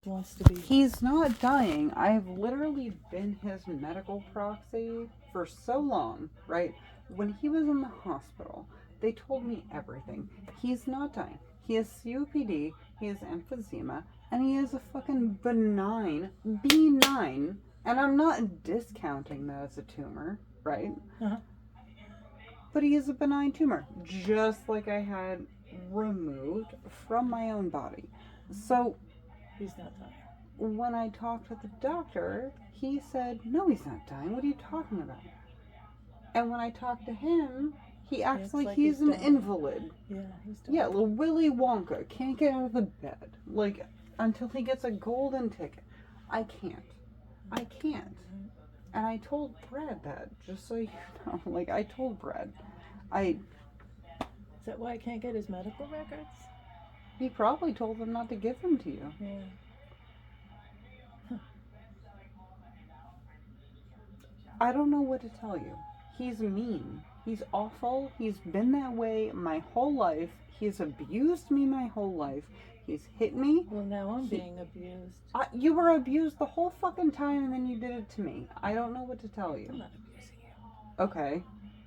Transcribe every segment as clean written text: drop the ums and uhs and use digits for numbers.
wants to be... He's not dying. I've literally been his medical proxy for so long, right? When he was in the hospital, they told me everything. He's not dying. He has COPD, he has emphysema, and he has a fucking benign B9. And I'm not discounting that as a tumor, right? Uh-huh. But he is a benign tumor, just like I had removed from my own body. So he's not dying. When I talked with the doctor, he said, no, he's not dying. What are you talking about? And when I talked to him, he acts like he's an invalid. Yeah, he's dying. Yeah, little Willy Wonka can't get out of the bed. Like, until he gets a golden ticket. I can't. And I told Brad that, just so you know. Like, I told Brad. Is that why I can't get his medical records? He probably told them not to give them to you. Yeah. I don't know what to tell you. He's mean. He's awful. He's been that way my whole life. He's abused me my whole life. He's hit me. Well, now I'm being abused. You were abused the whole fucking time, and then you did it to me. I don't know what to tell you. I'm not abusing you. Okay.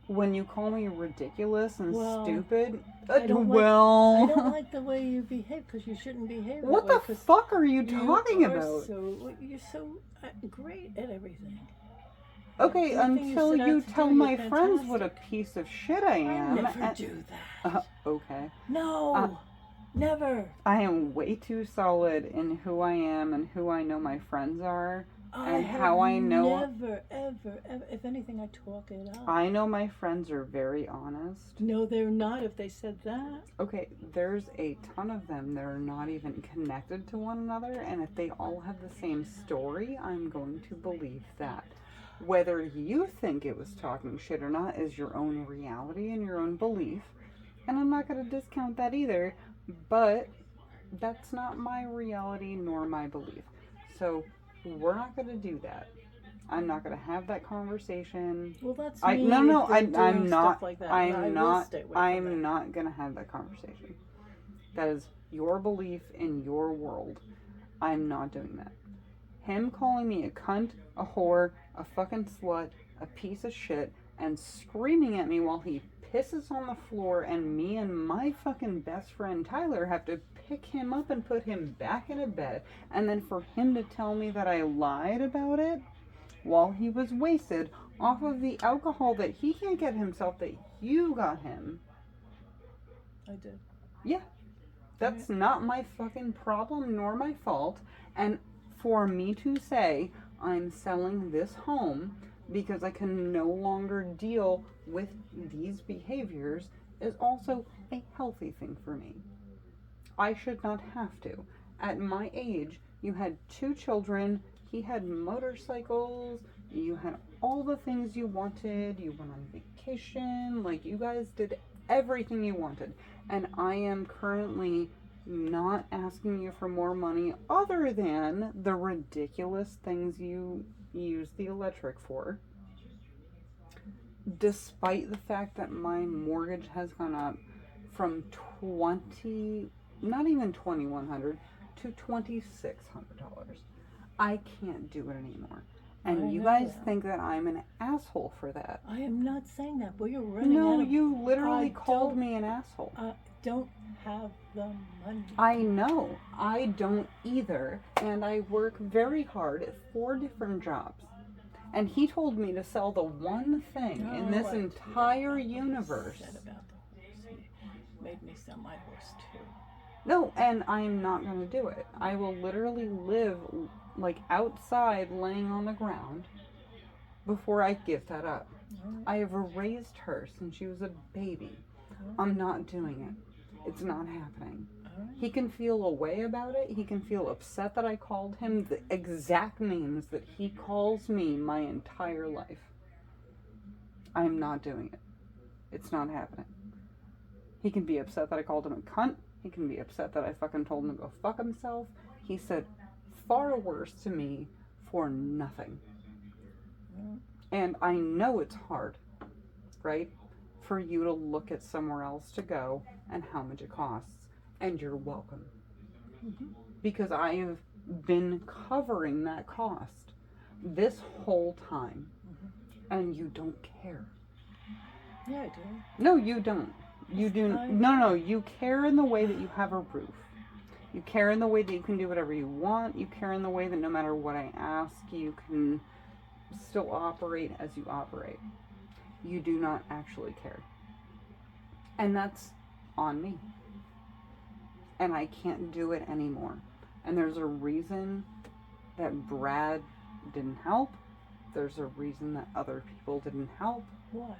When you call me ridiculous and stupid, I don't like the way you behave, because you shouldn't behave that what way. What the fuck are you talking about? You're so great at everything. Okay, until you tell my friends what a piece of shit I am. I never do that. Okay. No, never. I am way too solid in who I am and who I know my friends are. And how I know... Never, ever. If anything, I talk it up. I know my friends are very honest. No, they're not if they said that. Okay, there's a ton of them that are not even connected to one another. And if they all have the same story, I'm going to believe that. Whether you think it was talking shit or not is your own reality and your own belief. And I'm not going to discount that either. But that's not my reality nor my belief. So... we're not going to do that. I'm not going to have that conversation. Well, that's I'm not going to have that conversation. That is your belief in your world. I'm not doing that. Him calling me a cunt, a whore, a fucking slut, a piece of shit, and screaming at me while he pisses on the floor, and me and my fucking best friend Tyler have to pick him up and put him back in a bed, and then for him to tell me that I lied about it while he was wasted off of the alcohol that he can't get himself that you got him. I did. Yeah. That's not my fucking problem nor my fault. And for me to say I'm selling this home because I can no longer deal with these behaviors is also a healthy thing for me. I should not have to. At my age, you had 2 children, he had motorcycles, you had all the things you wanted, you went on vacation, like you guys did everything you wanted. And I am currently not asking you for more money other than the ridiculous things you use the electric for. Despite the fact that my mortgage has gone up from not even $2,100 to $2,600. I can't do it anymore. And you guys think that I'm an asshole for that. I am not saying that, but you're running No, you literally called me an asshole. I don't have the money. I know. I don't either. And I work very hard at 4 different jobs. And he told me to sell the one thing in this entire universe. Said about the horse. He made me sell my horse too. No, and I'm not going to do it. I will literally live like outside laying on the ground before I give that up. I have raised her since she was a baby. I'm not doing it. It's not happening. He can feel a way about it. He can feel upset that I called him the exact names that he calls me my entire life. I'm not doing it. It's not happening. He can be upset that I called him a cunt. He can be upset that I fucking told him to go fuck himself. He said far worse to me for nothing. And I know it's hard, right? For you to look at somewhere else to go and how much it costs. And you're welcome. Because I have been covering that cost this whole time. And you don't care. Yeah, I do. No, you don't. You do. No, you care in the way that you have a roof. You care in the way that you can do whatever you want. You care in the way that no matter what I ask, you can still operate as you operate. You do not actually care. And that's on me. And I can't do it anymore. And there's a reason that Brad didn't help. There's a reason that other people didn't help. Why?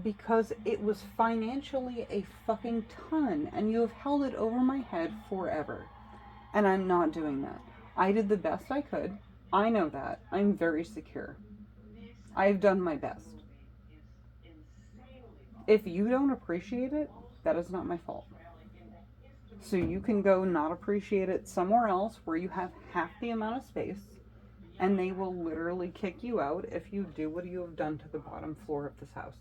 Because it was financially a fucking ton, and you have held it over my head forever. And I'm not doing that. I did the best I could. I know that. I'm very secure. I've done my best. If you don't appreciate it, that is not my fault. So you can go not appreciate it somewhere else where you have half the amount of space, and they will literally kick you out if you do what you have done to the bottom floor of this house.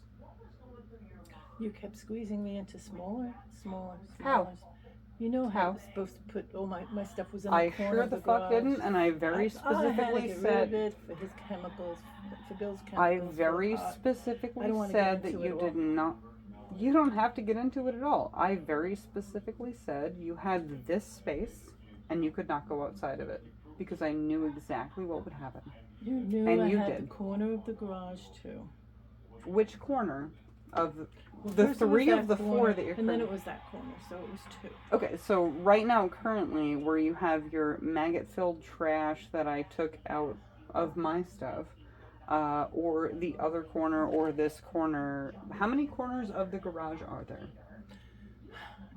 You kept squeezing me into smaller. How? You know how I How? was supposed to put all my stuff was in the I corner sure of the the fuck garage. didn't, and I very I had to specifically get rid of said, it for his chemicals, for Bill's chemicals. I for very the pot. I specifically don't wanna said get that into you it did all. not. You don't have to get into it at all. I very specifically said you had this space, and you could not go outside of it because I knew exactly what would happen. You knew And I you had did. the corner of the garage too. Which corner of Well, the first it was three that of the corner, four that you're and then currently- it was that corner, so it was two. Okay, so right now, currently, where you have your maggot-filled trash that I took out of my stuff, or the other corner, or this corner, how many corners of the garage are there?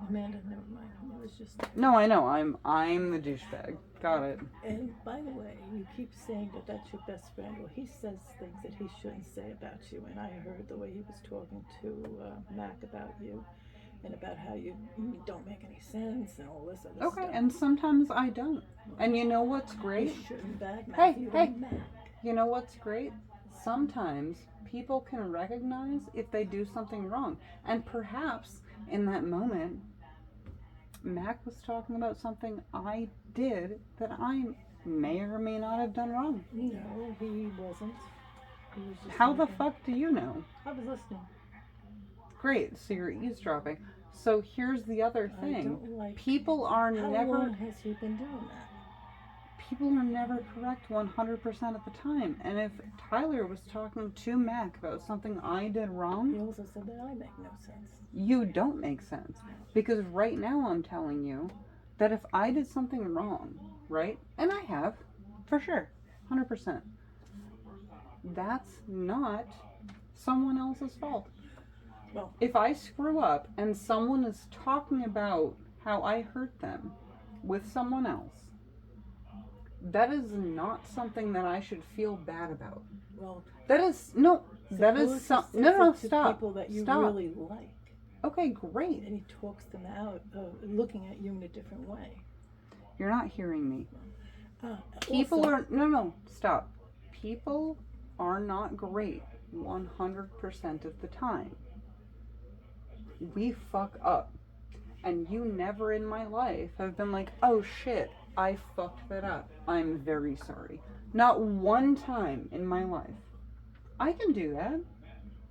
Amanda, never mind. It was just. No, I know. I'm the douchebag. Got it. And by the way, you keep saying that that's your best friend. Well, he says things that he shouldn't say about you, and I heard the way he was talking to Mac about you, and about how you don't make any sense and all this other Okay, stuff. and sometimes I don't. And you know what's You great? shouldn't badmouth Hey, you hey. and Mac. You know what's great? Sometimes people can recognize if they do something wrong. And perhaps in that moment, Mac was talking about something I did that I may or may not have done wrong. No, he wasn't. He was just How the making- fuck do you know? I was listening. Great, so you're eavesdropping. So here's the other I thing. don't like. People are How never long has he been doing that? people are never correct 100% of the time. And if Tyler was talking to Mac about something I did He wrong, also said that I make no sense. you don't make sense. Because right now I'm telling you that if I did something wrong, right? And I have, for sure, 100%. That's not someone else's fault. Well, If I screw up and someone is talking about how I hurt them with someone else, that is not something that I should feel bad about. well, That is, no, that suppose is he some, says no, it to stop, people that you stop. really like, Okay, great. and he talks them out of looking at you in a different way. You're not hearing me. Uh, People also, are, no, stop. People are not great 100% of the time. We fuck up. And you never in my life have been like, oh shit, I fucked that up. I'm very sorry. Not one time in my life. I can do that.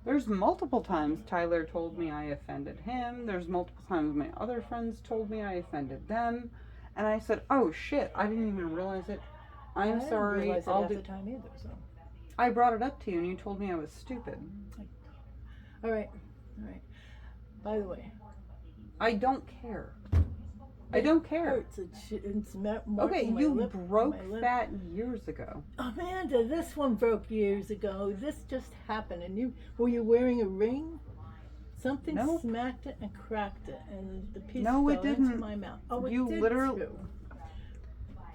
There's multiple times Tyler told me I offended him. There's multiple times my other friends told me I offended them. And I said, oh shit, I didn't even realize it. I I'm didn't sorry. realize it I'll half do. the time either. So, I brought it up to you and you told me I was stupid. all right. By the way, I don't care. I don't it care. hurts. It's marking Okay, my you lip, broke my lip. that years ago. Amanda, this one broke years ago. This just happened, and were you wearing a ring? Something Nope. smacked it and cracked it, and the piece No, it fell into didn't. my mouth. Oh, it You did literally- too.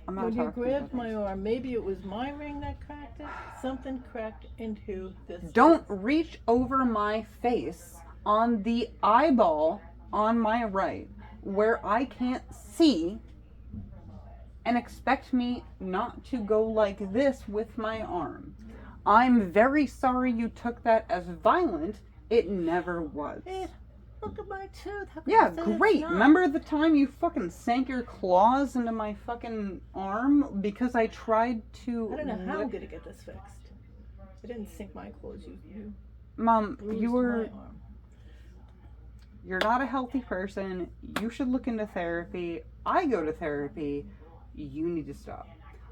I'm not When you talking grabbed about my things. arm, maybe it was my ring that cracked it. Something cracked into this. Don't reach over my face on the eyeball on my right where I can't see and expect me not to go like this with my arm. I'm very sorry you took that as violent. It never was. Look at my tooth. How can Yeah, you say it's great. not? Remember the time you fucking sank your claws into my fucking arm because I tried to. I don't know how I'm gonna get this fixed. I didn't sink my claws. You Mom, bruised you were. my arm. You're not a healthy person. You should look into therapy. I go to therapy. You need to stop.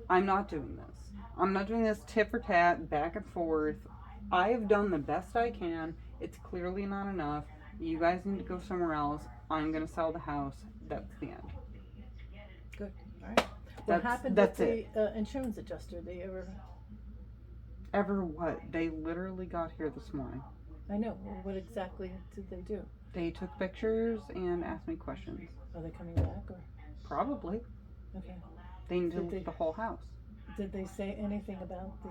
I'm not doing this. I'm not doing this tit for tat, back and forth. I have done the best I can. It's clearly not enough. You guys need to go somewhere else. I'm going to sell the house. That's the end. Good. All right. What happened that's with the insurance adjuster? They ever? Ever what? They literally got here this morning. I know. Well, what exactly did they do? They took pictures and asked me questions. Are they coming back or? Probably. Okay. They need to Did leave the whole house. Did they say anything about the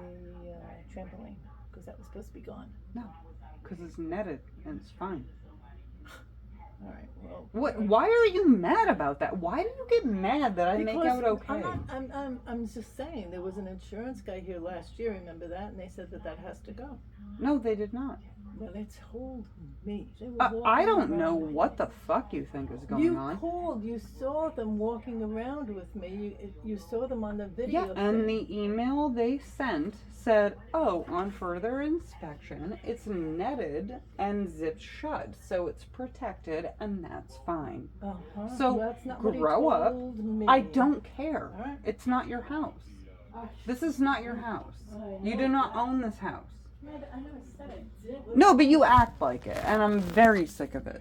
trampoline? Because that was supposed to be gone. No, because it's netted and it's fine. All right. Well. What? Why are you mad about that? Why do you get mad that I make Because out okay? I'm just saying there was an insurance guy here last year. Remember that? And they said that has to go. No, they did not. Well, they told me. They were I walking don't around know with me. what the fuck you think is going You on. called. You saw them walking around with me. You saw them on the video. Yeah, and the email they sent said, "Oh, on further inspection, it's netted and zipped shut, so it's protected, and that's fine." Uh-huh. So, Well, that's not what he grow up. told me. I don't care. All right. It's not your house. This is not your house. You do not own this house. I never said I did. No, but you act like it, and I'm very sick of it.